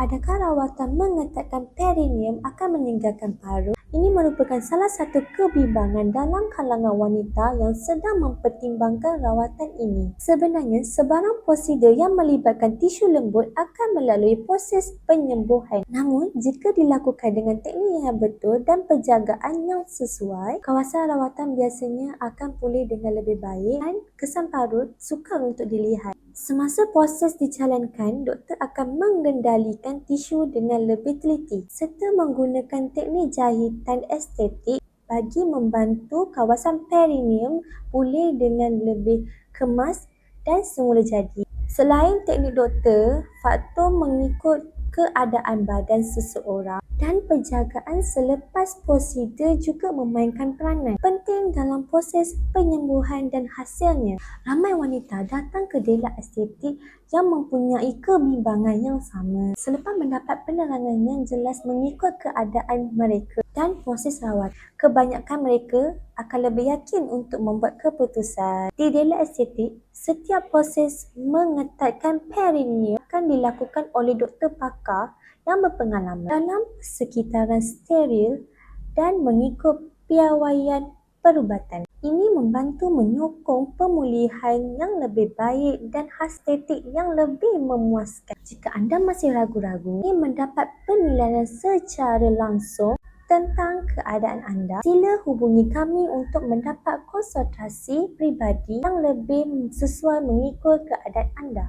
Adakah rawatan mengetatkan perineum akan meninggalkan paru? Ini merupakan salah satu kebimbangan dalam kalangan wanita yang sedang mempertimbangkan rawatan ini. Sebenarnya, sebarang prosedur yang melibatkan tisu lembut akan melalui proses penyembuhan. Namun, jika dilakukan dengan teknik yang betul dan penjagaan yang sesuai, kawasan rawatan biasanya akan pulih dengan lebih baik dan kesan parut sukar untuk dilihat. Semasa proses dijalankan, doktor akan mengendalikan tisu dengan lebih teliti serta menggunakan teknik jahitan estetik bagi membantu kawasan perineum pulih dengan lebih kemas dan semula jadi. Selain teknik doktor, faktor mengikut keadaan badan seseorang dan penjagaan selepas prosedur juga memainkan peranan penting dalam proses penyembuhan dan hasilnya. Ramai wanita datang ke dialog estetik yang mempunyai kebimbangan yang sama selepas mendapat penerangan yang jelas mengikut keadaan mereka dan proses rawat. Kebanyakan mereka akan lebih yakin untuk membuat keputusan. Di dialog estetik, setiap proses mengetatkan perineum akan dilakukan oleh doktor pakar yang berpengalaman dalam sekitaran steril dan mengikut piawaian perubatan. Ini membantu menyokong pemulihan yang lebih baik dan estetik yang lebih memuaskan. Jika anda masih ragu-ragu ingin mendapat penilaian secara langsung tentang keadaan anda, sila hubungi kami untuk mendapat konsultasi peribadi yang lebih sesuai mengikut keadaan anda.